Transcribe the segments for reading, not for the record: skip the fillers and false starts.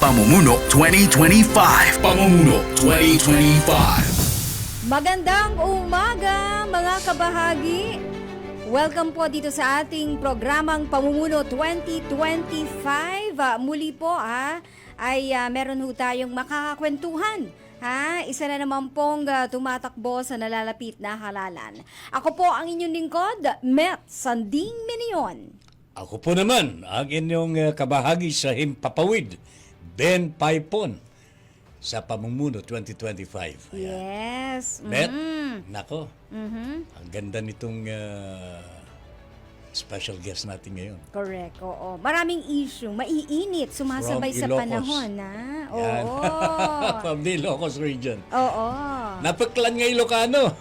Pamumuno 2025. Pamumuno 2025. Magandang umaga mga kabahagi. Welcome po dito sa ating programang Pamumuno 2025. Muli po ay meron ho tayong makakakwentuhan. Isa na naman pong tumatakbo sa nalalapit na halalan. Ako po ang inyong lingkod, Met Sanding Minion. Ako po naman, ang inyong kabahagi sa Himpapawid, Ben Paipon, sa Pamumuno 2025. Ayan. Yes. Bet, nako, ang ganda nitong special guest natin ngayon. Correct, oo. Maraming issue, maiinit, sumasabay sa From Ilocos. panahon, Yan. Oo. From the Ilocos region. Oo. Napaklan nga Ilocano.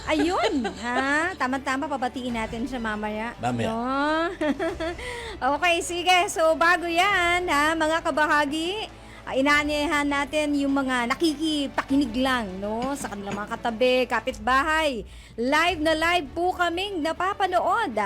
Ayun, Tama-tama, pabatiin natin siya mamaya. Mamaya. No? Okay, sige. So, bago yan, mga kabahagi, inaanihan natin yung mga nakikipakinig lang, no? Sa kanilang mga katabi, kapitbahay. Live na live po kaming napapanood,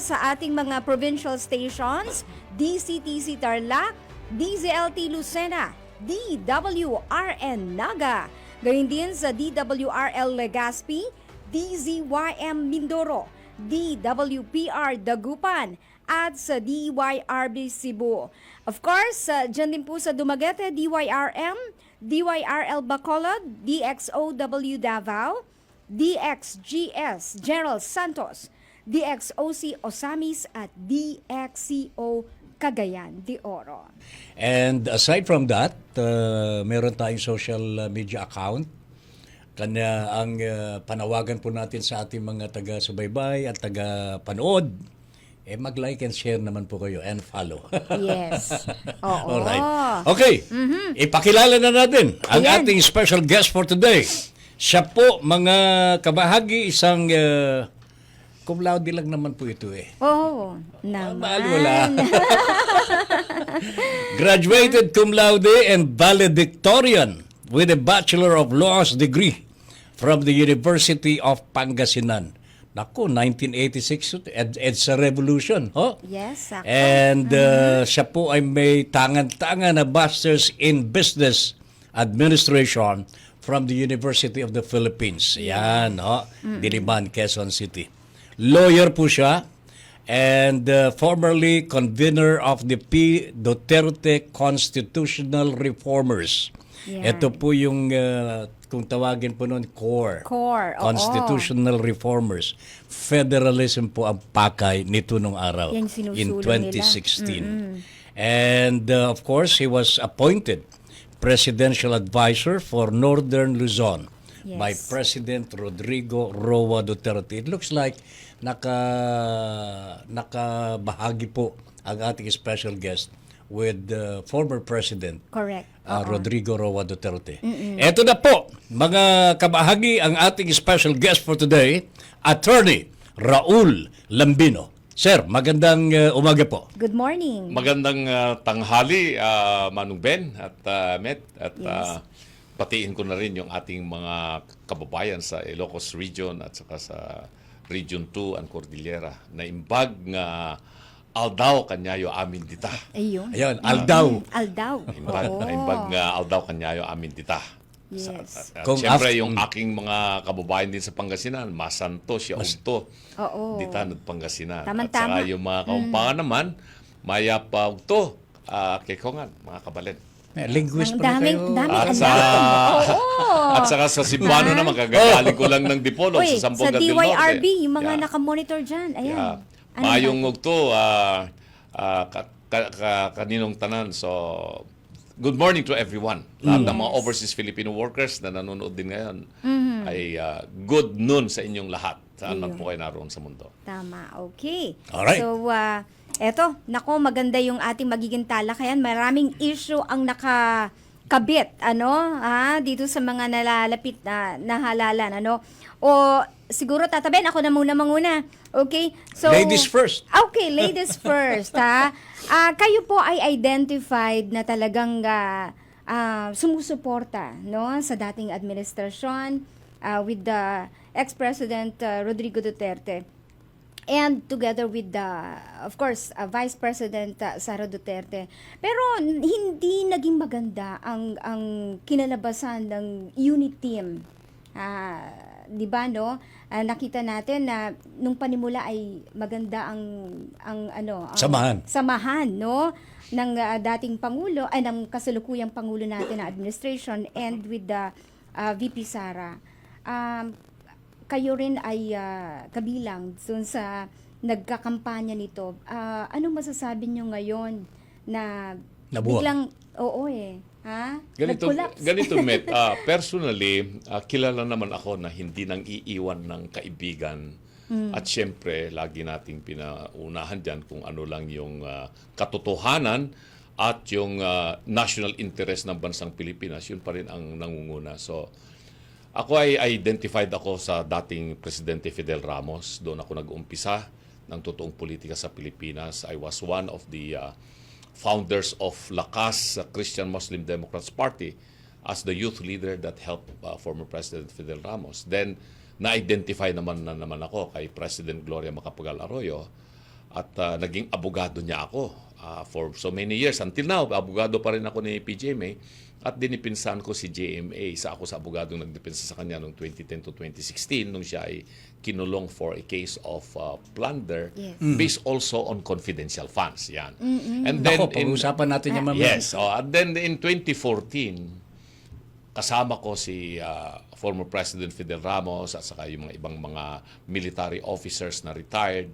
sa ating mga provincial stations, DCTC Tarlac, DZLT Lucena, DWRN Naga, gayon din sa DWRL Legazpi, DZYM Mindoro, DWPR Dagupan, at sa DYRB Cebu. Of course, dyan din po sa Dumaguete, DYRM, DYRL Bacolod, DXOW Davao, DXGS General Santos, DXOC Osamis, at DXCO Cagayan de Oro. And aside from that, meron tayong social media account. Kanya ang panawagan po natin sa ating mga taga-subaybay at taga-panood, mag-like and share naman po kayo and follow. Yes. Oo. Alright. Okay, ipakilala na natin ang Ayan. ating special guest for today. Siya po, mga kabahagi, isang cum laude lang naman po ito Oo. Naman. Mahal wala. Graduated cum laude and valedictorian with a Bachelor of Laws degree from the University of Pangasinan. Naku, 1986, EDSA Revolution. Yes, sakto. And siya po ay may tangan-tangan na Masters in Business Administration from the University of the Philippines. Yan, Diliman, Quezon City. Lawyer po siya and formerly convener of the P. Duterte Constitutional Reformers. Yan. Ito po yung, kung tawagin po noon, CORE. Core, oo. Constitutional Reformers. Federalism po ang pakay nito nung araw Yan sinusulong in nila. 2016. And of course, he was appointed Presidential Advisor for Northern Luzon by Yes. President Rodrigo Roa Duterte. It looks like nakabahagi po ang ating special guest with former President Correct. Rodrigo Roa Duterte. Ito na po, mga kabahagi, ang ating special guest for today, Attorney Raul Lambino. Sir, magandang umaga po. Good morning. Magandang tanghali, Manong Ben at Met. At Yes. patiin ko na rin yung ating mga kababayan sa Ilocos Region at saka sa Region 2 and Cordillera na imbag nga aldaw kanyayo amin dita. Ayun. Ayun, Aldaw. Aldaw. Imbag nga aldaw kanyayo amin dita. Yes. At Kung siyempre af- yung aking mga kababayan din sa Pangasinan, Masanto, siya Ugto, Oo. dita ng Pangasinan. Tama-tama. At saka yung mga kaumpangan naman, Maya pa Ugto, Kekongan, mga kabalen. Linguist Ang pala daming, kayo. daming At alam. Oo. At saka sa Cebuano naman, kagagaling ko lang ng Dipolog Uy, sa sa Sambuanga del Norte. DYRB, yung mga Yeah. nakamonitor dyan. Ayan. Yeah. Ano Mayong ba? ugto, kaninong tanan. So, good morning to everyone. Lahat ng mga overseas Filipino workers na nanonood din ngayon ay good noon sa inyong lahat. Saan man po kayo naroon sa mundo. Tama, okay. Alright. So, eto, nako, maganda yung ating magiging talakayan. Maraming issue ang nakakabit, dito sa mga nalalapit na halalan, O, siguro tataben, ako na manguna. Okay? So, Ladies first. Okay, ladies first, kayo po ay identified na talagang sumusuporta, sa dating administrasyon with the ex-President Rodrigo Duterte. and together with of course, Vice President Sara Duterte. Pero hindi naging maganda ang kinalabasan ng unit team. 'Di ba, no? Nakita natin na nung panimula ay maganda ang samahan, no, ng dating pangulo ay ng kasalukuyang pangulo natin na administration, and with the VP Sara. Kayo rin ay kabilang dun sa nagkakampanya nito. Ano masasabi nyo ngayon na Nabuwag. biglang nag-collapse? Ganito, Met. Personally, kilala naman ako na hindi nang iiwan ng kaibigan. At syempre, lagi nating pinaunahan dyan kung ano lang yung katotohanan at yung national interest ng bansang Pilipinas. Yun pa rin ang nangunguna. So, ako ay identified ako sa dating Presidente Fidel Ramos. Doon ako nag-umpisa ng totoong politika sa Pilipinas. I was one of the founders of Lakas, Christian Muslim Democrats Party, as the youth leader that helped former President Fidel Ramos. Then, na-identify naman ako kay President Gloria Macapagal Arroyo at naging abogado niya ako for so many years. Until now, abogado pa rin ako ni PGMA at dinipinsan ko si JMA. Isa ako sa abogadong nagdepensa sa kanya noong 2010 to 2016 nung siya ay kinulong for a case of plunder based also on confidential funds. Yan. And then, pag-usapan natin yan mamaya. Yes. And then in 2014, kasama ko si former President Fidel Ramos at saka yung mga ibang mga military officers na retired,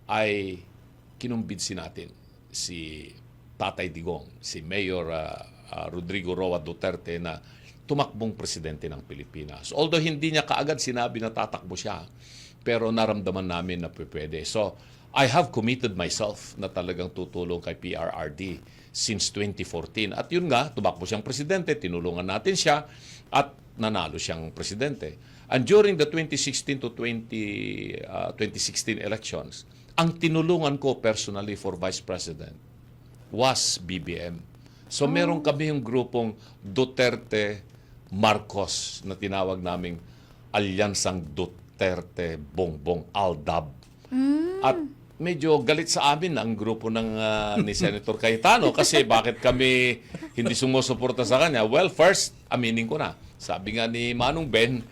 ay kinumbinsi natin si Tatay Digong, si Mayor Rodrigo Roa Duterte na tumakbong presidente ng Pilipinas. Although hindi niya kaagad sinabi na tatakbo siya, pero naramdaman namin na pwede. So, I have committed myself na talagang tutulong kay PRRD since 2014. At yun nga, tumakbo siyang presidente, tinulungan natin siya, at nanalo siyang presidente. And during the 2016 to 2016 elections, ang tinulungan ko personally for Vice President was BBM. So meron kami yung grupong Duterte Marcos na tinawag naming Alyansang Duterte Bongbong Aldab. At medyo galit sa amin ang grupo ni Senator Cayetano kasi bakit kami hindi sumusuporta sa kanya. Well, first, aminin ko na. Sabi nga ni Manong Ben,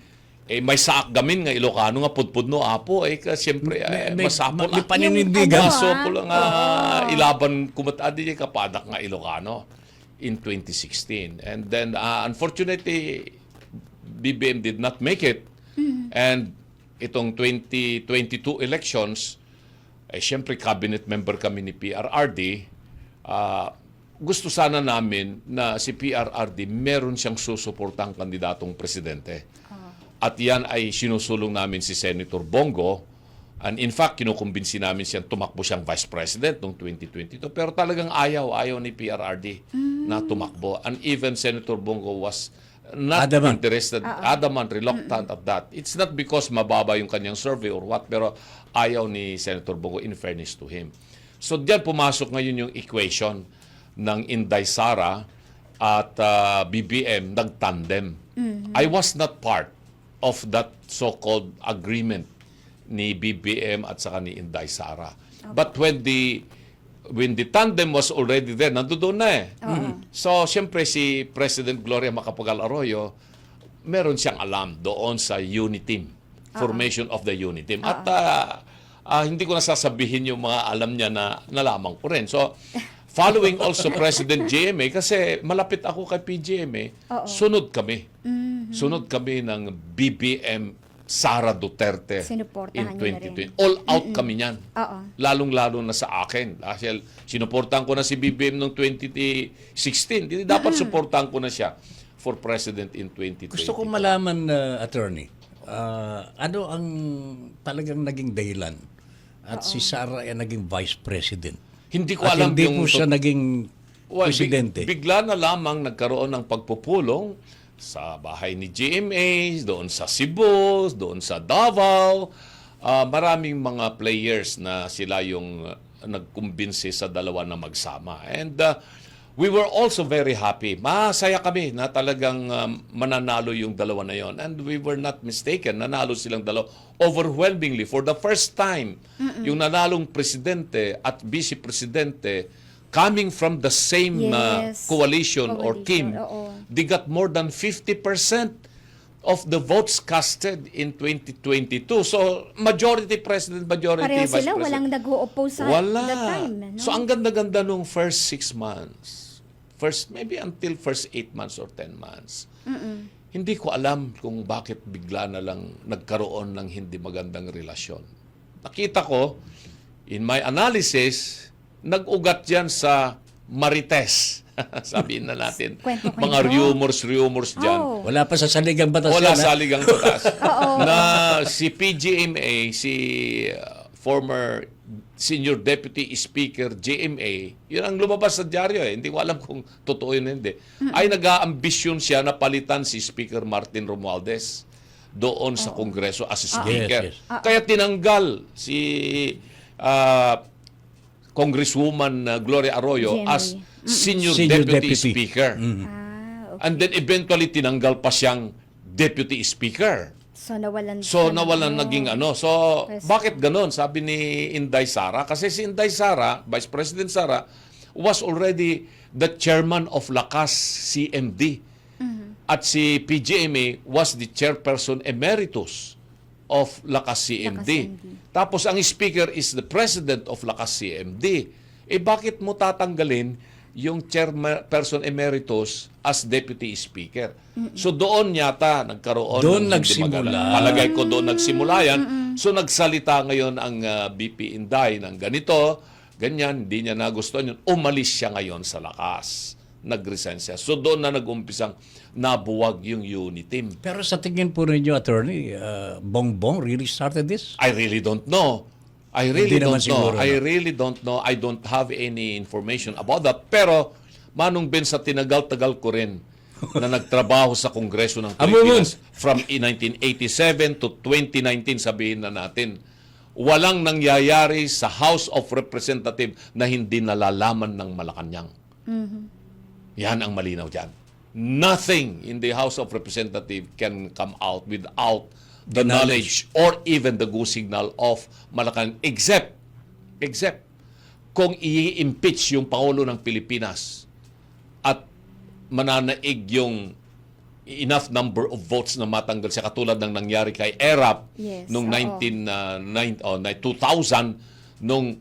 may saakgamin nga Ilocano nga pudpud no apo siyempre masapol may paninindigan. Masapol nga ilaban kumatadi kapadak nga Ilocano in 2016. And then unfortunately BBM did not make it. And itong 2022 elections siyempre cabinet member kami ni PRRD. Gusto sana namin na si PRRD meron siyang susuportang kandidatong presidente. At yan ay sinusulong namin si Senator Bongo. And in fact, kinukumbinsi namin siyang tumakbo siyang Vice President noong 2022. Pero talagang ayaw ni PRRD na tumakbo. And even Senator Bongo was not interested, adamant, reluctant at that. It's not because mababa yung kanyang survey or what, pero ayaw ni Senator Bongo in fairness to him. So diyan pumasok ngayon yung equation ng Inday Sara at BBM, nagtandem. I was not part of that so-called agreement ni BBM at saka ni Inday Sara. But when the tandem was already there, nandoon na So, siyempre si President Gloria Macapagal Arroyo, meron siyang alam doon sa unit team, formation of the unit team. At hindi ko nasasabihin yung mga alam niya na nalaman ko rin. So, following also President GMA, kasi malapit ako kay PGMA, sunod kami. Sunod kami ng BBM Sara Duterte in 2020. All out kami niyan. Lalong-lalo na sa akin. Dahil sinuportahan ko na si BBM noong 2016. Dapat suportahan ko na siya for President in 2020. Gusto ko malaman, Attorney, ano ang talagang naging dahilan at si Sara ay naging Vice President? Hindi ko at alam hindi yung... po siya naging presidente. Bigla na lamang nagkaroon ng pagpupulong sa bahay ni GMA, doon sa Cebu, doon sa Davao. Maraming mga players na sila yung nagkumbinsi sa dalawa na magsama. And we were also very happy. Masaya kami na talagang mananalo yung dalawa na yon. And we were not mistaken. Nanalo silang dalawa overwhelmingly. For the first time, yung nanalong presidente at vice-presidente coming from the same Yes. coalition or team, Oo. they got more than 50% of the votes casted in 2022. So, majority president, majority Pareho vice sila, president. walang nag-o-oppose sa Wala. that time. No? So, ang ganda-ganda nung first 6 months. Maybe until first 8 months or 10 months. Hindi ko alam kung bakit bigla na lang nagkaroon ng hindi magandang relasyon. Nakita ko, in my analysis, nag-ugat yan sa marites. Sabihin na natin, Kwento-kwento. mga rumors dyan. Oh. Wala pa sa saligang batas Wala yan, ha? sa ligang batas. Na si PGMA, si former Senior Deputy Speaker GMA, yun ang lumabas sa dyaryo eh. Hindi ko alam kung totoo yun hindi. Ay nag-aambisyon siya na palitan si Speaker Martin Romualdez doon sa Kongreso as Speaker. Yes, Kaya tinanggal si Congresswoman Gloria Arroyo GMA. as Senior Senior Deputy Deputy. Speaker. Okay. And then eventually tinanggal pa siyang Deputy Speaker. So, nawalan So siya nawalan ng- naging ano. So President. bakit ganon? Sabi ni Inday Sara. Kasi si Inday Sara, Vice President Sara, was already the chairman of Lakas CMD. At si PGMA was the chairperson emeritus of Lakas CMD. Tapos ang speaker is the president of Lakas CMD. Eh bakit mo tatanggalin yung chairperson emeritus as deputy speaker? So doon yata nagkaroon Doon ng hindi nagsimula. maganda. Palagay ko doon nagsimula yan. So nagsalita ngayon ang BP Inday ng ganito, ganyan, hindi niya nagustuhan yun. Umalis siya ngayon sa Lakas. Nag-resign siya. So doon na nag-umpisang nabuwag yung unity team. Pero sa tingin po ninyo, Attorney, Bongbong really started this? I really don't know. I really Hindi naman don't know. siguro, no? I really don't know. I don't have any information about that. Pero, Manong Ben, sa tinagal-tagal ko rin na nagtrabaho sa Kongreso ng Pilipinas from 1987 to 2019, sabihin na natin, walang nangyayari sa House of Representatives na hindi nalalaman ng Malacanang. Yan ang malinaw dyan. Nothing in the House of Representatives can come out without the knowledge or even the go signal of Malacanang except kung i-impeach yung Pangulo ng Pilipinas at mananaig yung enough number of votes na matanggal siya katulad ng nangyari kay ERAP Yes, noong oo. 2000 nung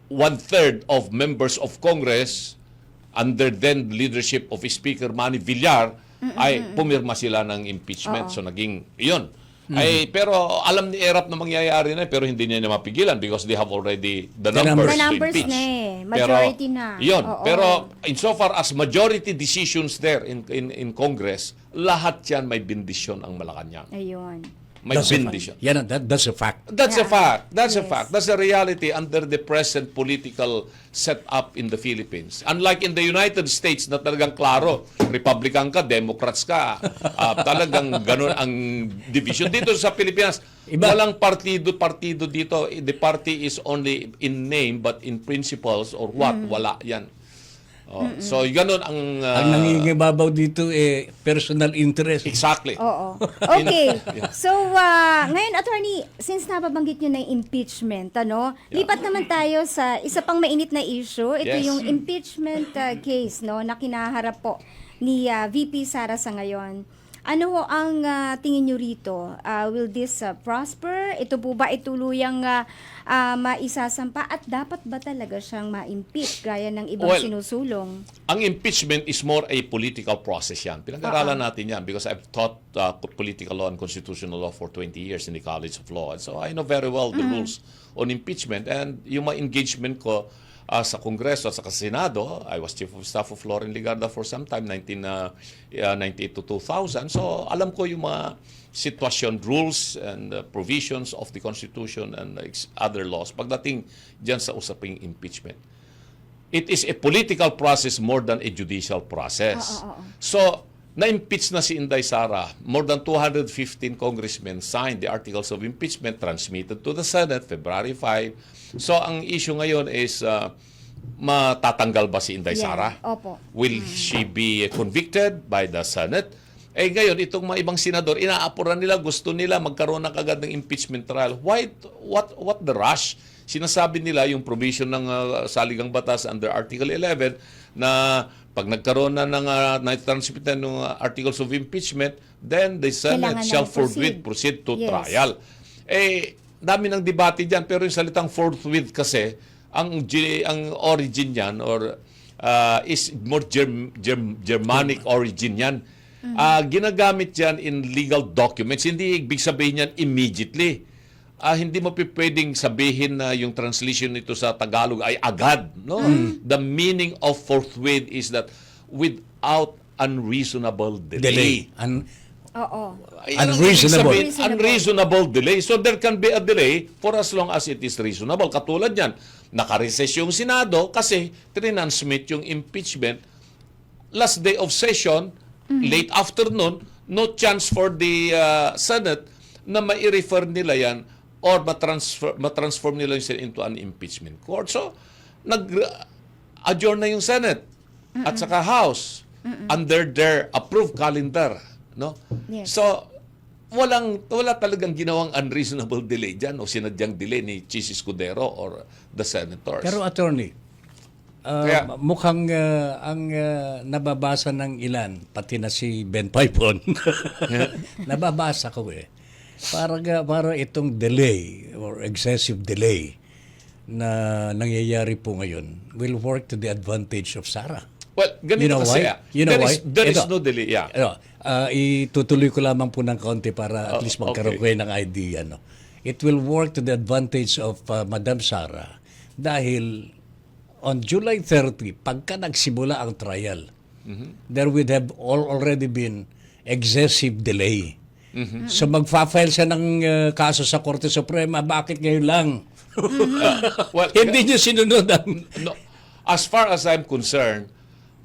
1/3 of members of Congress under then leadership of Speaker Manny Villar ay pumirma sila ng impeachment. So naging iyon. Ay pero alam ni ERAP na mangyayari na pero hindi niya na mapigilan because they have already the numbers, The to numbers impeach. na eh. Majority na. Iyon. Oo. Pero insofar as majority decisions there in Congress, lahat yan may bindisyon ang Malacanang. Ayun. May That's a fact. bindisyon. Yan, that's a fact. That's a Yeah. fact. That's a Yes. fact. That's a reality under the present political setup in the Philippines. Unlike in the United States na talagang klaro, Republican ka, Democrats ka, talagang ganun ang division. Dito sa Pilipinas, walang partido dito. The party is only in name but in principles or what, wala yan. So, ganun ang... Ang nangingibabaw dito personal interest. exactly. Oo. Okay. So, ngayon, attorney, since nababanggit nyo na yung impeachment, lipat naman tayo sa isa pang mainit na issue. Ito Yes. yung impeachment case, na kinaharap po ni VP Sara sa ngayon. Ano ho ang tingin nyo rito? Will this prosper? Ito po ba ituluyang maisasampa? At dapat ba talaga siyang ma-impeach gaya ng ibang Well, sinusulong? Ang impeachment is more a political process yan. Pinag-aralan natin yan because I've taught political law and constitutional law for 20 years in the College of Law. And so I know very well the rules on impeachment. And yung mga engagement ko sa Kongreso at sa Senado, I was Chief of Staff of Loren Ligarda for some time, 1998 to 2000. So alam ko yung mga sitwasyon, rules and provisions of the Constitution and other laws pagdating dyan sa usaping impeachment. It is a political process more than a judicial process. So, na-impeach na si Inday Sara. More than 215 congressmen signed the articles of impeachment transmitted to the Senate February 5. So, ang issue ngayon is matatanggal ba si Inday Yeah. Sara? Opo. Will she be convicted by the Senate? Eh ngayon, itong mga ibang senador, inaapuran nila, gusto nila magkaroon ng agad ng impeachment trial. What the rush? Sinasabi nila yung provision ng saligang batas under Article 11 na pag nagkaroon na ng na-transmit na ng articles of impeachment, then the Senate Kailangan shall na proceed to Yes. trial. Eh, dami ng debate dyan, pero yung salitang forthwith kasi, ang origin yan or is more Germanic origin yan. Ginagamit yan in legal documents. Hindi ibig sabihin yan immediately. Hindi mo pwedeng sabihin na yung translation nito sa Tagalog ay agad. No? The meaning of forthwith is that without unreasonable delay. Oo. Unreasonable. Unreasonable delay. So there can be a delay for as long as it is reasonable. Katulad yan, nakarecess yung Senado kasi trintransmit yung impeachment last day of session, late afternoon, no chance for the Senate na mai-refer nila yan or matransform nila yung Senate into an impeachment court. So, nag-adjourn na yung Senate at saka House under their approved calendar. No? Yes. So, wala talagang ginawang unreasonable delay dyan o sinadyang delay ni Chis Escudero or the senators. Pero attorney, Kaya- mukhang ang nababasa ng ilan, pati na si Ben Paipon, nababasa ko para itong delay or excessive delay na nangyayari po ngayon will work to the advantage of Sara. Well, ganito You know kasi. why? You know why? There is Ito. no delay. Yeah. Itutuloy ko lamang po ng kaunti para at least magkaroon okay. kayo ng idea. No? It will work to the advantage of Madam Sara dahil on July 30, pagka nagsimula ang trial, there would have already been excessive delay. So magfa-file siya ng kaso sa Korte Suprema, bakit ngayon lang? Well, Hindi niyo sinunod ang... no, as far as I'm concerned,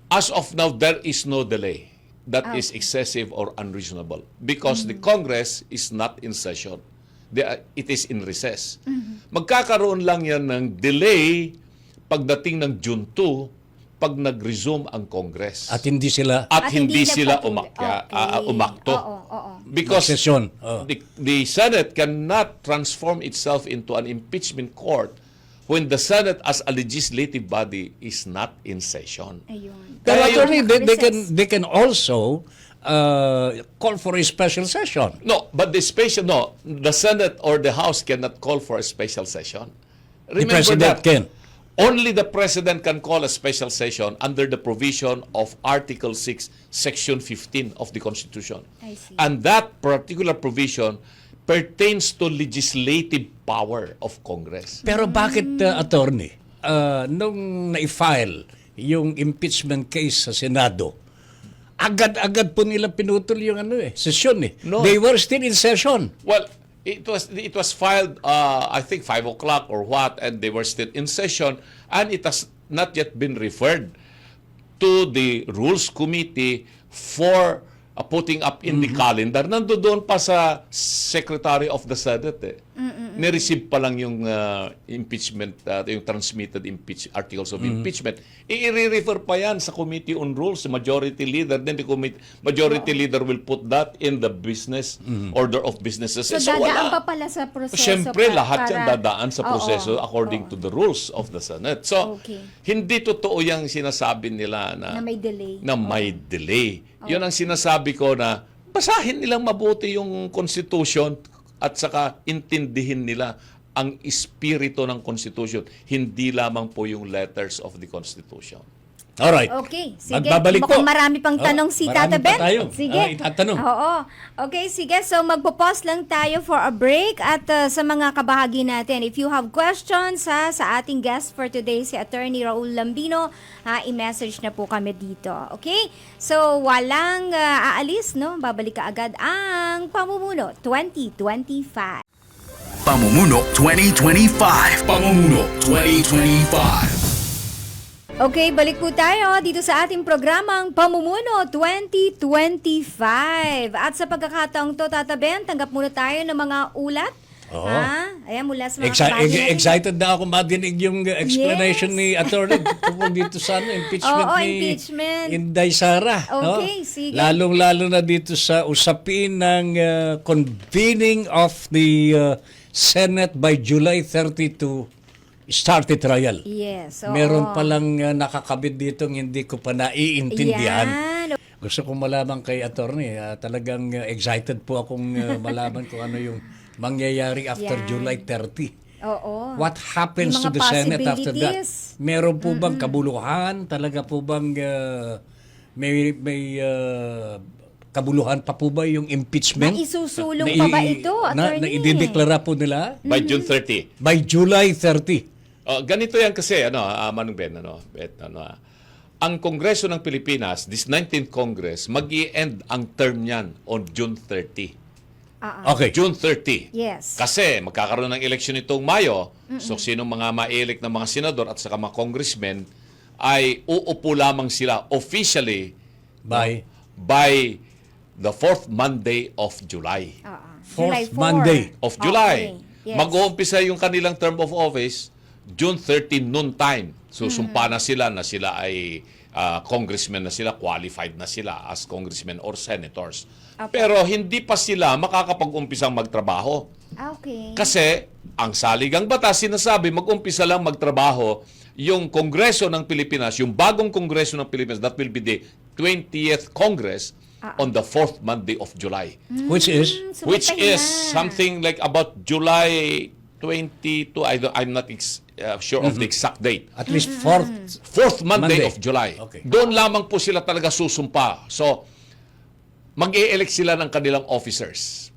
as of now, there is no delay that is excessive or unreasonable because the Congress is not in session. It is in recess. Magkakaroon lang yan ng delay pagdating ng June 2 pag nag-resume ang Congress. At hindi sila At hindi sila nagpatuloy. umakto. Oo. Because session. the Senate cannot transform itself into an impeachment court when the Senate as a legislative body is not in session. Ayun. Pero Kaya attorney, Recess. they can also call for a special session. No, but the Senate or the House cannot call for a special session. The President can. Only the President can call a special session under the provision of Article 6, Section 15 of the Constitution. I see. And that particular provision pertains to legislative power of Congress. Pero bakit, attorney, nung na-file yung impeachment case sa Senado, agad-agad po nila pinutol yung session No. They were still in session. Well, it was filed I think 5 o'clock or what, and they were still in session, and it has not yet been referred to the Rules Committee for putting up in the calendar. Nandoon pa sa Secretary of the Senate. Ni-receive pa lang yung impeachment, yung transmitted articles of impeachment. I-refer pa yan sa Committee on Rules, the majority leader. Then the majority leader will put that in the business order of businesses. So, dadaan pa pala sa proseso. Siyempre, lahat yan para- dadaan sa proseso according to the rules of the Senate. So, Okay. hindi totoo yung sinasabi nila Na may delay. na may delay. Yun ang sinasabi ko na basahin nilang mabuti yung Constitution at saka intindihin nila ang espiritu ng Constitution, hindi lamang po yung letters of the Constitution. Alright. Okay, sige. Magbabalik po. Mukhang marami pang tanong si marami Tata pa Ben. tayo. Sige. Itatanong. Oo. Okay, sige. So magpo-pause lang tayo for a break at sa mga kabahagi natin. If you have questions sa ating guest for today, si Attorney Raul Lambino, i-message na po kami dito. Okay? So walang aalis, no? Babalik ka agad ang Pamumuno 2025. Pamumuno 2025. Pamumuno 2025. Okay, balik po tayo dito sa ating programang Pamumuno 2025. At sa pagkakataong to, Tata Ben, tanggap muna tayo ng mga ulat Oo. Ha? Ayan, mula sa mga kababayan natin. Excited na ako madinig yung explanation Yes. ni Attorney tungkol dito sa impeachment Oo, ni impeachment. Inday Sara. Okay, sige. Lalong-lalo na dito sa usapin ng convening of the Senate by July 30 to start the trial. Yes, oo. Meron palang nakakabit dito hindi ko pa naiintindihan. Yan. Gusto kong malaman kay Attorney, talagang excited po akong malaman kung ano yung mangyayari after Yan. July 30. Oo. What happens Yung to mga the Senate after that? possibilities. Meron po bang kabuluhan? Talaga po bang may kabuluhan pa po ba yung impeachment? Maisusulong pa ba ito, Na Attorney? idideklara po nila By June 30. by July 30. Ganito yan kasi, Manong Ben, ang Kongreso ng Pilipinas, this 19th Congress, mag-i-end ang term niyan on June 30. Okay. June 30. Yes. Kasi magkakaroon ng eleksyon nitong Mayo, so sinong mga ma-elect na mga senador at saka mga congressmen ay uupo lamang sila officially by the 4th Monday of July. July 4. Monday Of July. Okay. Yes. Mag-uumpisa yung kanilang term of office June 30 noon time. Susumpa na sila ay congressmen na sila, qualified na sila as congressmen or senators. Pero hindi pa sila makakapag-umpisang magtrabaho. Okay. Kasi ang saligang batas sinasabi mag-umpisa lang magtrabaho yung Kongreso ng Pilipinas, yung bagong Kongreso ng Pilipinas, that will be the 20th Congress on the 4th Monday of July. Which is Which Sumuntahin is na. something like about July 22. I'm not sure of the exact date. at least 4th. 4th Monday, Monday. of July. Okay. Doon lamang po sila talaga susumpa. So, mag-i-elect sila ng kanilang officers.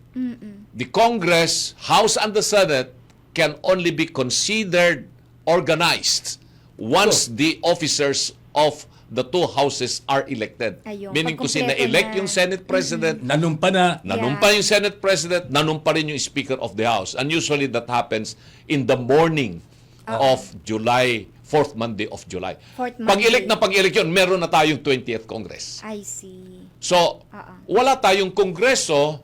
The Congress, House and the Senate can only be considered organized once the officers of the two houses are elected. Ayun, Meaning kung pagkumpleto sina-elect na. yung Senate President, Nanumpa na. nanumpa yung Senate President, nanumpa rin yung Speaker of the House. And usually that happens in the morning of July, 4th Monday of July. 4th Monday. Pag-elect yun, meron na tayong 20th Congress. I see. So, wala tayong Kongreso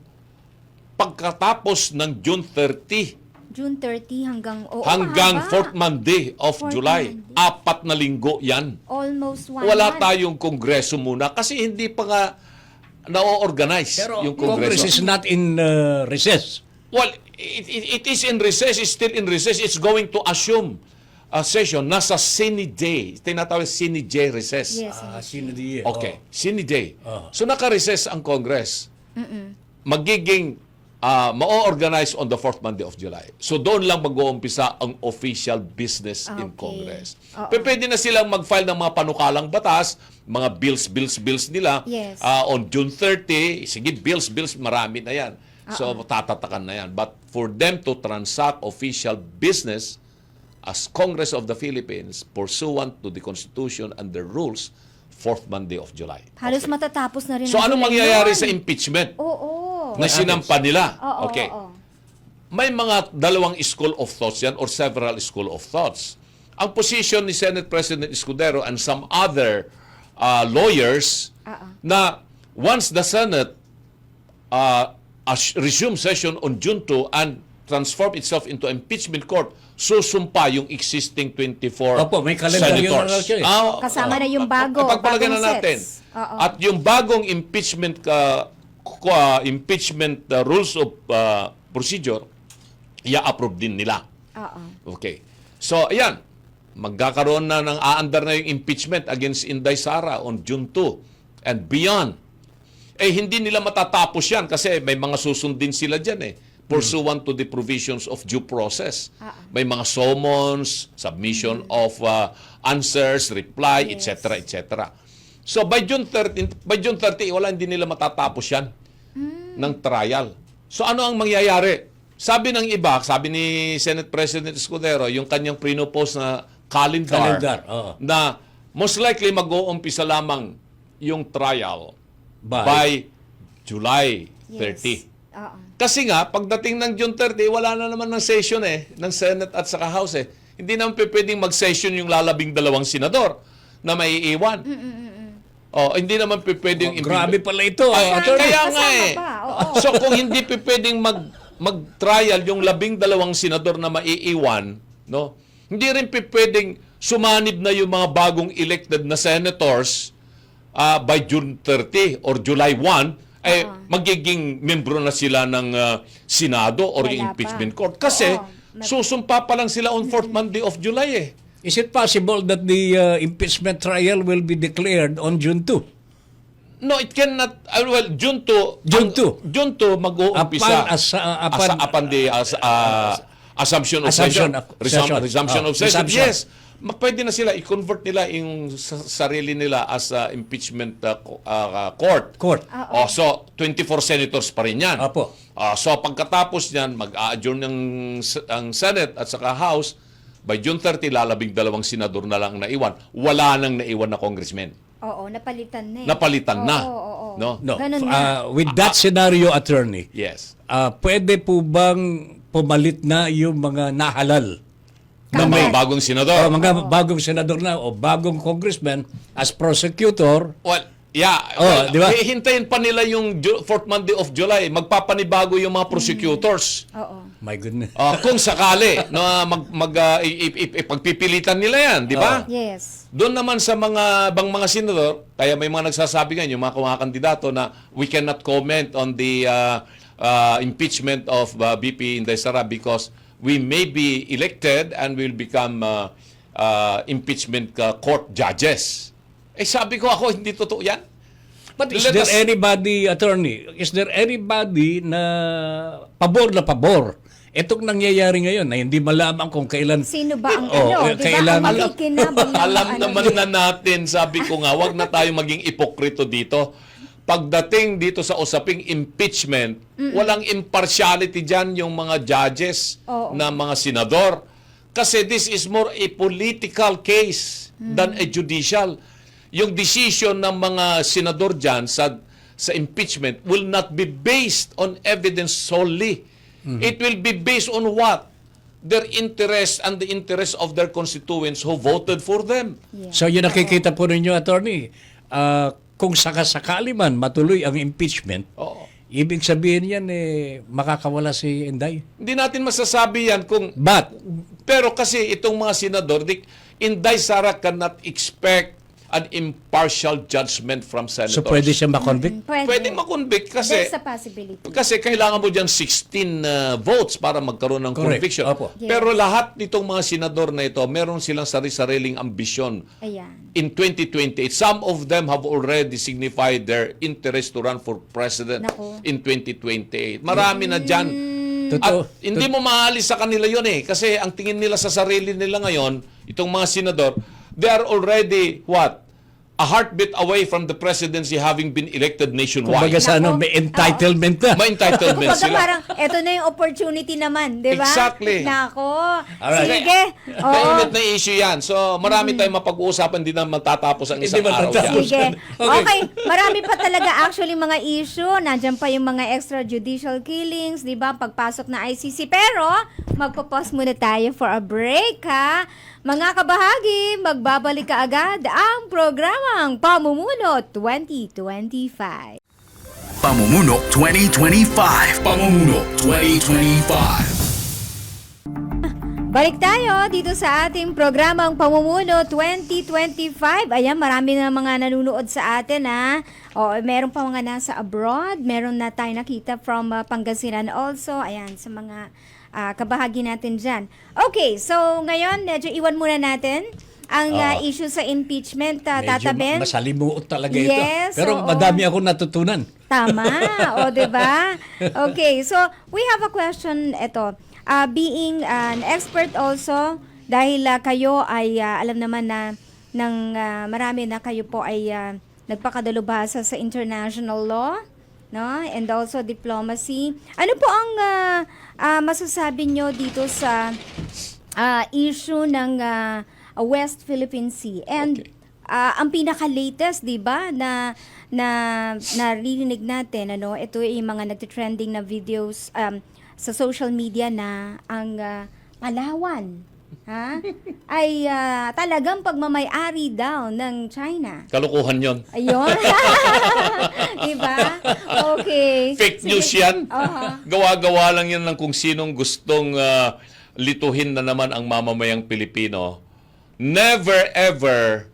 pagkatapos ng June 30 June 30 hanggang hanggang mahaba. 4th Monday of 4th July. Monday. 4 na linggo yan. Almost 1 Wala month. tayong Kongreso muna kasi hindi pa nga na-organize Pero yung Congress Kongreso. is not in recess. Well, it is in recess. It's still in recess. It's going to assume a session. Nasa Sine Day. Tinatawag Sine Day recess. Yes. Sino di Okay. Sine Day. So naka-recess ang Congress. Magiging ma-organize on the 4th Monday of July. So doon lang mag-uumpisa ang official business in Okay. Congress. Pwede na silang mag-file ng mga panukalang batas, mga bills nila. Yes. On June 30, sige, bills, marami na yan. So tatatakan na yan. But for them to transact official business as Congress of the Philippines, pursuant to the Constitution and the rules, 4th Monday of July. Halos matatapos na rin. So ang anong July mangyayari yun. sa impeachment Oo. na sinampa nila? Oo, Okay. oo. May mga dalawang school of thoughts yan or several school of thoughts. Ang position ni Senate President Escudero and some other lawyers na once the Senate resume session on June 2 and transform itself into impeachment court, susumpa yung existing 24 Opo, may kalendaryo na senators. raw siya eh. Kasama na yung bago, Pagpalagyan na bagong natin. sets. Oo. At yung bagong impeachment rules of procedure, i-approve din nila. Oo. Okay. So, ayan. Magkakaroon na ng aandar na yung impeachment against Inday Sara on June 2 and beyond. Hindi nila matatapos yan kasi may mga susundin sila dyan pursuant to the provisions of due process. May mga summons, submission of answers, reply, etc., etc. So by June 30, hindi nila matatapos yan ng trial. So ano ang mangyayari? Sabi ng iba, sabi ni Senate President Escudero, yung kanyang pre-propose na calendar, oo. na most likely mag-uumpisa lamang yung trial by July 30. Oo. Kasi nga, pagdating ng June 30, wala na naman ng session ng Senate at saka House Hindi naman pwedeng mag-session yung lalabing dalawang senador na maiiwan. Hindi naman pwedeng... Grabe pala ito. Kaya nga Kasama pa, oo. So kung hindi pwedeng mag-trial yung 12 senador na maiiwan, no? Hindi rin pwedeng sumanib na yung mga bagong elected na senators by June 30 or July 1 ay magiging membro na sila ng Senado or Wala impeachment pa. court. Kasi Oo. susumpa pa lang sila on 4th Monday of July eh. Is it possible that the impeachment trial will be declared on June 2? No, it cannot. Well, June 2. June 2. June 2 mag-uumpisa. Assumption of Assumption session. of session. Resumption of session. Resumption. Yes. Pwede na sila, i-convert nila yung sarili nila as impeachment court. Court. So, 24 senators pa rin yan. Apo. So, pagkatapos niyan, mag-a-adjourn ang Senate at saka House. By June 30, 12 senador na lang naiwan. Wala nang naiwan na congressman. Oo, napalitan na eh. Napalitan na. Oo. No? No. Ganun na. With that scenario, attorney, Yes. pwede po bang pumalit na yung mga nahalal? Na may bagong senador. O mga bagong senador na o bagong congressman as prosecutor. Well, yeah. Oh, di ba? Hintayin pa nila yung 4th Monday of July. Magpapanibago yung mga prosecutors. Oo. My goodness. Kung sakali, no, pagpipilitan nila yan, di ba? Yes. Doon naman sa mga senador, kaya may mga nagsasabi ngayon, yung mga kandidato na we cannot comment on the impeachment of BP Inday Sara because we may be elected and will become impeachment court judges. Sabi ko ako, hindi totoo yan. But is Let there us- anybody, attorney, is there anybody na pabor itong nangyayari ngayon na hindi malaman kung kailan Sino ba ang Oh, di ba? kailan- Ang makikinabang ng Alam ano naman yun. na natin, sabi ko nga, wag na tayo maging ipokrito dito. Pagdating dito sa usaping impeachment, walang impartiality dyan yung mga judges Oo. na mga senador. Kasi this is more a political case than a judicial. Yung decision ng mga senador dyan sa impeachment will not be based on evidence solely. It will be based on what? Their interest and the interest of their constituents who voted for them. So yun nakikita po ninyo, attorney, kung sakasakali man matuloy ang impeachment, Oo. ibig sabihin yan makakawala si Inday. Hindi natin masasabi yan kung... But, Pero kasi itong mga senador, Inday Sara cannot expect an impartial judgment from senators. so pwede siya makonvict? Pwede makonvict kasi... There's a possibility. Kasi kailangan mo dyan 16 votes para magkaroon ng Correct. conviction. Opo. Yes. Pero lahat nitong mga senador na ito, meron silang sari-sariling ambisyon. Ayan. In 2028, some of them have already signified their interest to run for president Nako. in 2028. Marami na dyan. Totoo. At hindi mo maalis sa kanila yun eh. Kasi ang tingin nila sa sarili nila ngayon, itong mga senador, they are already, what? A heartbeat away from the presidency having been elected nationwide. Kumbaga sa Nako. may entitlement na. May entitlement Kumbaga sila. parang, eto na yung opportunity naman, di ba? Exactly. Nako. Alright. Sige. Oo. Mainit na issue yan. So, marami tayong mapag-uusapan, hindi na matatapos ang isang Hindi araw matatapos. yan. Sige. Okay. Marami pa talaga actually mga issue. Nandiyan pa yung mga extrajudicial killings, di ba? Pagpasok na ICC. Pero, magpo-pause muna tayo for a break, ha? Mga kabahagi, magbabalik ka agad ang programang Pamumuno 2025. Pamumuno 2025. Pamumuno 2025. Balik tayo dito sa ating programang Pamumuno 2025. Ayan, marami na mga nanonood sa atin, ha. O, meron pa mga nasa abroad. Meron na tayo nakita from Pangasinan also. Ayan, sa mga kabahagi natin dyan. Okay, so ngayon, medyo iwan muna natin ang issue sa impeachment, Tata Ben. Masalimuot talaga Yes, ito. Pero oo. madami akong natutunan. Tama, o, diba? Okay, so we have a question, ito. Being an expert also, dahil kayo ay alam naman na ng marami na kayo po ay nagpakadalubhasa sa international law, no? And also diplomacy. Ano po ang masasabi nyo dito sa issue ng West Philippine Sea? And Okay. ang pinaka-latest, 'di ba, na naririnig natin, ano, ito ay mga nagte-trending na videos sa social media na ang Palawan, ha, ay talagang pagmamay-ari daw ng China. Kalokohan yon. Ayun. Diba? Okay. Fake Sige. news yan. Aha. Gawa-gawa lang yan ng kung sinong gustong lituhin na naman ang mamamayang Pilipino. Never ever,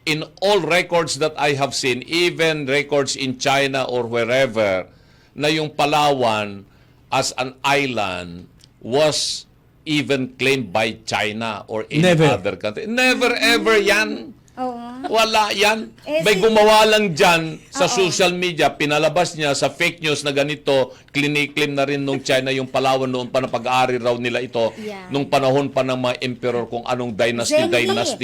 in all records that I have seen, even records in China or wherever, na yung Palawan as an island was even claimed by China or any Never. other country. Never ever yan. Oo. Wala yan. May Si- gumawa lang dyan sa social media, pinalabas niya sa fake news na ganito, kliniklaim na rin nung China yung Palawan noon pa na pag-aari raw nila ito, Yeah. nung panahon pa ng mga emperor kung anong dynasty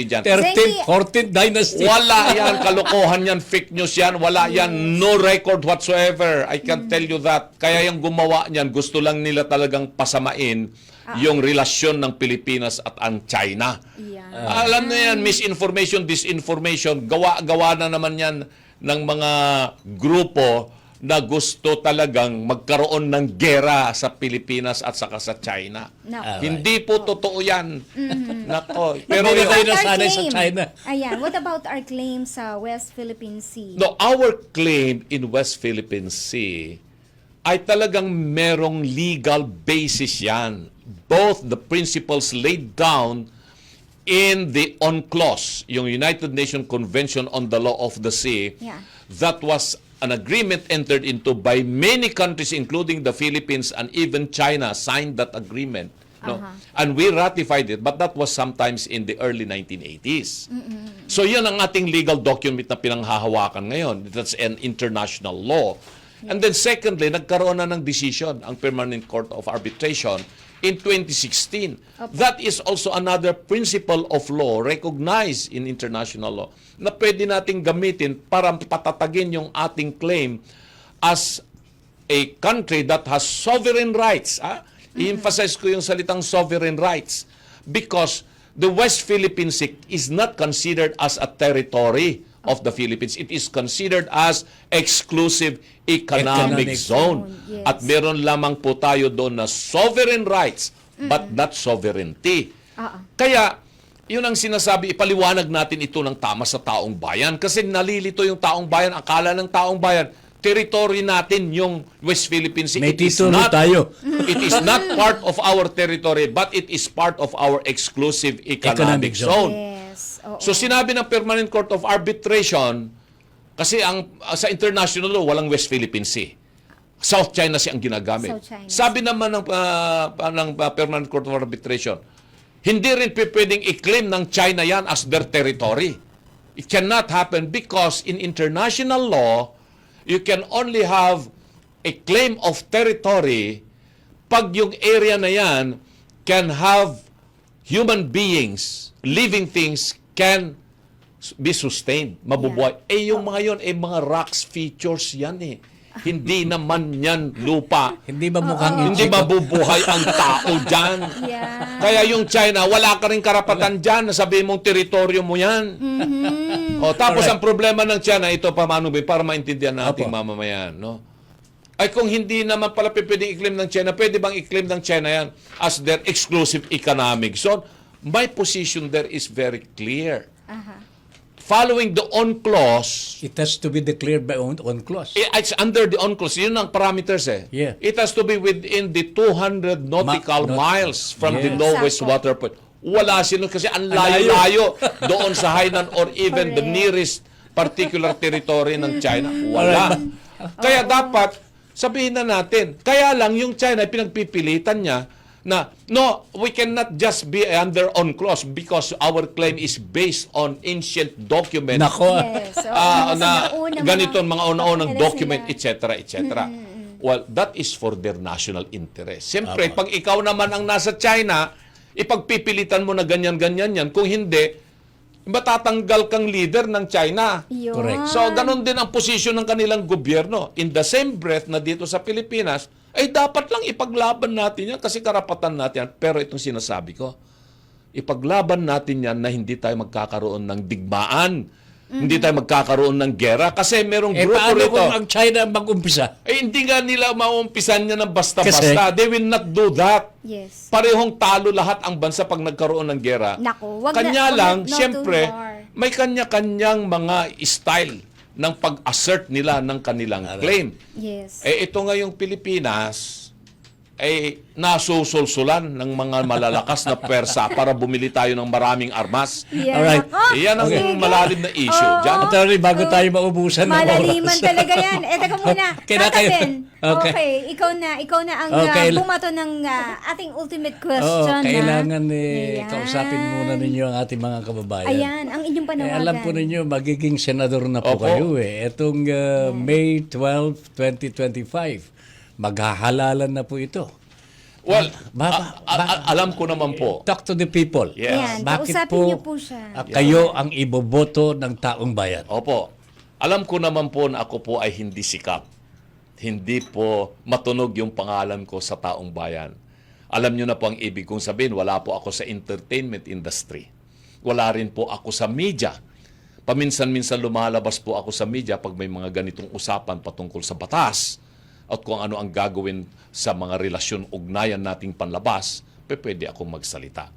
dyan. 13th, 14th dynasty. Wala yan, kalokohan yan, fake news yan, wala yan, no record whatsoever. I can tell you that. Kaya yung gumawa niyan, gusto lang nila talagang pasamain yung relasyon ng Pilipinas at ang China. Yeah. Alam na yan, misinformation, disinformation, gawa-gawa na naman yan ng mga grupo na gusto talagang magkaroon ng gera sa Pilipinas at saka sa China. Nako. Hindi po totoo yan. Nako. Pero Pero ito What yung about our nasanay sa claim? China. Ayan, what about our claim sa West Philippine Sea? no, our claim in West Philippine Sea ay talagang merong legal basis yan. Both the principles laid down in the UNCLOS, yung United Nations Convention on the Law of the Sea, Yeah. that was an agreement entered into by many countries, including the Philippines and even China, signed that agreement. No? And we ratified it, but that was sometimes in the early 1980s. So yan ang ating legal document na pinanghahawakan ngayon. That's an international law. And then secondly, nagkaroon na ng decision ang Permanent Court of Arbitration in 2016. That is also another principle of law recognized in international law na pwede nating gamitin para patatagin yung ating claim as a country that has sovereign rights. I-emphasize ko yung salitang sovereign rights because the West Philippine Sea is not considered as a territory of the Philippines. It is considered as exclusive economic Economic zone. Yes. At meron lamang po tayo doon na sovereign rights but not sovereignty. Kaya, yun ang sinasabi, ipaliwanag natin ito ng tama sa taong bayan. Kasi nalilito yung taong bayan, akala ng taong bayan, territory natin yung West Philippine Sea. May It is titulo not- tayo. It is not part of our territory, but it is part of our exclusive economic Economic zone. zone. Yes. Oo. So sinabi ng Permanent Court of Arbitration, kasi ang sa international law, walang West Philippine Sea. South China Sea ang ginagamit. South China Sea. Sabi naman ng Permanent Court of Arbitration, hindi rin pwedeng i-claim ng China yan as their territory. It cannot happen because in international law, you can only have a claim of territory pag yung area na yan can have human beings, living things can be sustained, mabubuhay. Yung mga yon, mga rocks features yan eh. Hindi naman yan lupa. Hindi ba mukhang Hindi mabubuhay ang tao dyan. Yeah. Kaya yung China, wala ka rin karapatan dyan na sabihin mong teritoryo mo yan. O, tapos Correct. ang problema ng China, ito paano ba, para maintindihan ng ating Apo. mamamayan, no? Ay kung hindi naman pala pwedeng i-claim ng China, pwede bang i-claim ng China yan as their exclusive economic zone? My position there is very clear. Following the UNCLOS, It has to be declared by UNCLOS. it's under the UNCLOS. Yun ang parameters eh. Yeah. It has to be within the 200 nautical miles from the Yes. lowest Sakto. water point. Wala sino kasi ang layo-layo doon sa Hainan or even the Correct. nearest particular territory ng China. Wala. Kaya dapat sabihin na natin. Kaya lang yung China pinagpipilitan niya na no, we cannot just be under UNCLOS because our claim is based on ancient documents. Nako. Yes. Oo, Na sa nauna, ganito mga una-unang papeles document, nila. etc., etc. Well, that is for their national interest. Siyempre, pag ikaw naman ang nasa China, ipagpipilitan mo na ganyan-ganyan yan. Kung hindi, matatanggal kang leader ng China. Yun. Correct. So, ganun din ang posisyon ng kanilang gobyerno. In the same breath na dito sa Pilipinas, ay dapat lang ipaglaban natin yan kasi karapatan natin yan. Pero itong sinasabi ko, ipaglaban natin yan na hindi tayo magkakaroon ng digmaan Hindi tayo magkakaroon ng gera kasi merong grupo Paano rito. kung ang China mag-umpisa? Hindi nga nila maumpisan niya ng basta-basta. They will not do that. Yes. Parehong talo lahat ang bansa pag nagkaroon ng gera. Naku, wag Kanya na- lang, not too siyempre, far. may kanya-kanyang mga style ng pag-assert nila ng kanilang claim. Yes. Ito nga yung Pilipinas, nasusulsulan ng mga malalakas na pwersa para bumili tayo ng maraming armas. Yeah. Alright. Nako, Iyan ang sige. malalim na issue. Oo. Diyan. Attorney, bago tayo maubusan ng Malaliman oras. talaga yan. Teka muna. Okay na kayo. Tata Ben. Okay. Okay. Ikaw na ang Okay. bumato ng ating ultimate Oo, question. kailangan Ayan. kausapin muna ninyo ang ating mga kababayan. Ayan, ang inyong panawagan. Alam po ninyo, magiging senador na po Opo. kayo eh. Itong May 12, 2025, maghahalalan na po ito. Well, Ba- alam ko naman po. Talk to the people. Yes. Ayan, Bakit kausapin po, niyo po siya. kayo ang iboboto ng taong bayan? Opo. Alam ko naman po na ako po ay hindi sikat. Hindi po matunog yung pangalan ko sa taong bayan. Alam nyo na po ang ibig kong sabihin, wala po ako sa entertainment industry. Wala rin po ako sa media. Paminsan-minsan lumalabas po ako sa media pag may mga ganitong usapan patungkol sa batas at kung ano ang gagawin sa mga relasyon ugnayan nating panlabas, pwede akong magsalita.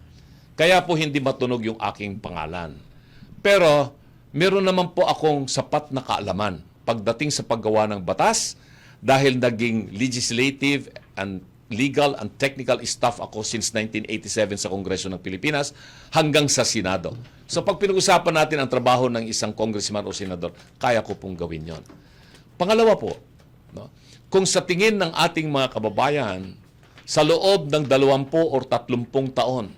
Kaya po hindi matunog yung aking pangalan. Pero meron naman po akong sapat na kaalaman pagdating sa paggawa ng batas dahil naging legislative and legal and technical staff ako since 1987 sa Kongreso ng Pilipinas hanggang sa Senado. So pag pinag-usapan natin ang trabaho ng isang congressman o senador, kaya ko pong gawin yon. Pangalawa po, no? Kung sa tingin ng ating mga kababayan, sa loob ng 20 o 30 taon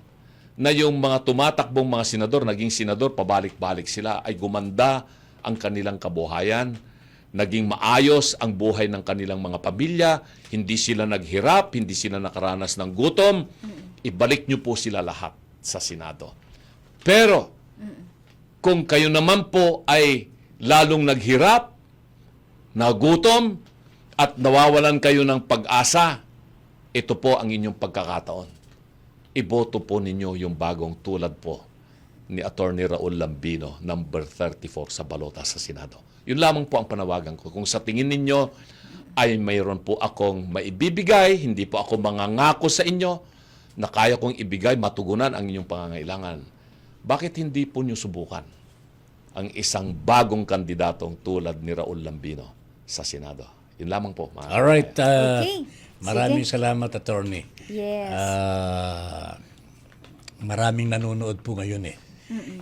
na yung mga tumatakbong mga senador, naging senador, pabalik-balik sila, ay gumanda ang kanilang kabuhayan, naging maayos ang buhay ng kanilang mga pamilya, hindi sila naghirap, hindi sila nakaranas ng gutom, ibalik nyo po sila lahat sa Senado. Pero, kung kayo naman po ay lalong naghirap, nagutom, at nawawalan kayo ng pag-asa, ito po ang inyong pagkakataon. Iboto po ninyo yung bagong tulad po ni Attorney Raul Lambino, number 34 sa balota sa Senado. Yun lamang po ang panawagan ko. Kung sa tingin ninyo ay mayroon po akong maibibigay, hindi po ako mangangako sa inyo na kaya kong ibigay, matugunan ang inyong pangangailangan, bakit hindi po nyo subukan ang isang bagong kandidatong tulad ni Raul Lambino sa Senado? Yun lamang po. Alright. Okay. Maraming Sige. salamat, Attorney. Yes. Maraming nanonood po ngayon eh.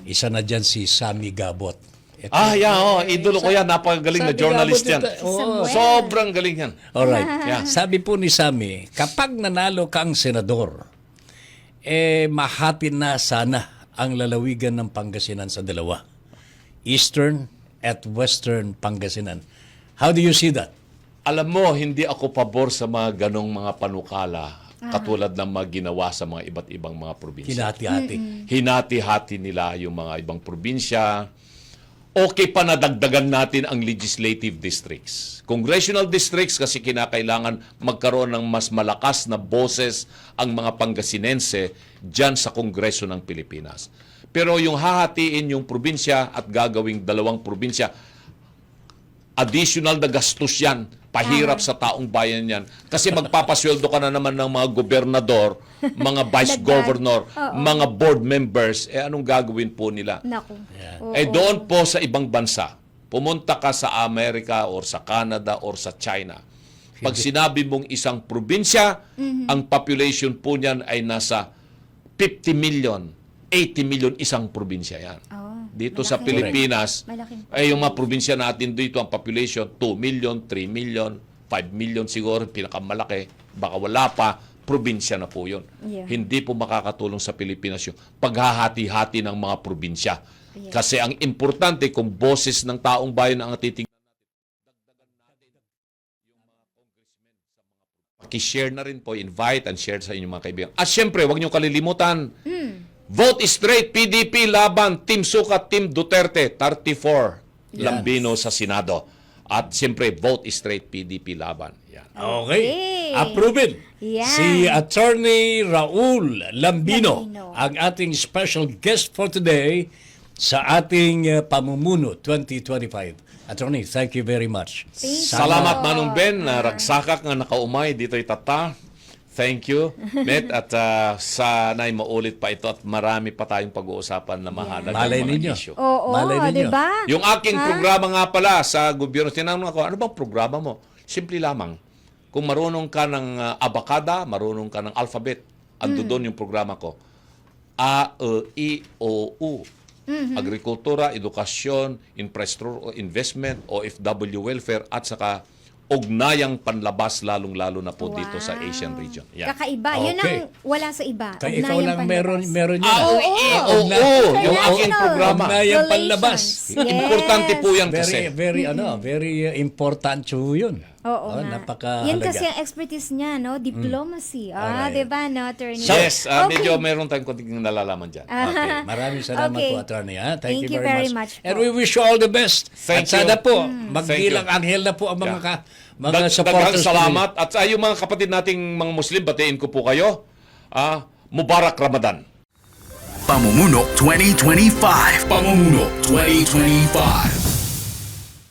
Isa na dyan si Sammy Gabot. Ito, Idolo ko yan. Napakagaling na Sammy journalist Gabot yan. ito. Oo. Samuel. Sobrang galing yan. Alright. Yeah. Sabi po ni Sammy, kapag nanalo kang senador, mahati na sana ang lalawigan ng Pangasinan sa dalawa. Eastern at Western Pangasinan. How do you see that? Alam mo, hindi ako pabor sa mga ganong mga panukala katulad ng mga ginawa sa mga iba't ibang mga probinsya. Hinati-hati. Hinati-hati nila yung mga ibang probinsya. Okay pa na dagdagan natin ang legislative districts. Congressional districts kasi kinakailangan magkaroon ng mas malakas na boses ang mga Pangasinense dyan sa Kongreso ng Pilipinas. Pero yung hahatiin yung probinsya at gagawing dalawang probinsya, additional na gastos yan. Pahirap sa taong bayan yan. Kasi magpapasweldo ka na naman ng mga gobernador, mga vice governor, mga board members. Anong gagawin po nila? Naku. Oo. Doon po sa ibang bansa, pumunta ka sa Amerika or sa Canada or sa China. Pag sinabi mong isang probinsya, ang population po niyan ay nasa 50 million, 80 million isang probinsya yan. Dito sa malaki. Pilipinas, Malaki. ay yung mga probinsya natin dito, ang population, 2 million, 3 million, 5 million siguro, pinakamalaki, baka wala pa, probinsya na po yun. Yeah. Hindi po makakatulong sa Pilipinas yung paghahati-hati ng mga probinsya. Yeah. Kasi ang importante, kung boses ng taong bayan ang titingnan natin, pakishare na rin po, invite and share sa inyong mga kaibigan. At syempre, huwag niyong kalilimutan, Vote Straight, PDP laban, Team Sukat, Team Duterte, 34 Yan. Lambino sa Senado. At siyempre, Vote Straight, PDP laban. Yan. Okay. Okay. Approve it. Yan. Si Attorney Raul Lambino, Lambino. ang ating special guest for today sa ating pamumuno 2025. Attorney, thank you very much. Salamat Manong Ben, ragsakak nga nakaumay dito itata. Thank you, Met, at sana'y maulit pa ito at marami pa tayong pag-uusapan na mahalagang Malay mga ninyo. issue. Oo, Malay ninyo. di ba? Yung aking programa nga pala sa gobyerno, tinanong ako, ano bang programa mo? Simple lamang. Kung marunong ka ng abakada, marunong ka ng alphabet, ando doon yung programa ko. A, E, I, O, U. Agrikultura, edukasyon, infrastructure, investment, OFW welfare, at saka ugnayang panlabas lalong-lalo na po dito sa Asian region. Yan. Kakaiba. Yun Okay. ang wala sa iba. Kaya ikaw Ugnayang lang panlabas. meron yun. Oo, yung aking National programa. Ugnayang panlabas. Relations. Yes. Importante po yan Very, kasi. very important po yun. Oo nga. Napakahalaga. Yan kasi ang expertise niya, no? Diplomacy. Alright. Diba, no, attorney? Yes, Okay. medyo meron tayong konting nalalaman dyan. Okay. Maraming salamat Okay. po, Attorney. Ha? Thank Thank you you very very much. much And po. we wish you all the best. Thank At sana you. po, Thank magbilang you. anghel na po ang mga, Yeah. mga Daghang supporters. salamat. At yung mga kapatid nating mga Muslim, batiin ko po kayo. Mubarak Ramadan. Pamumuno 2025. Pamumuno 2025.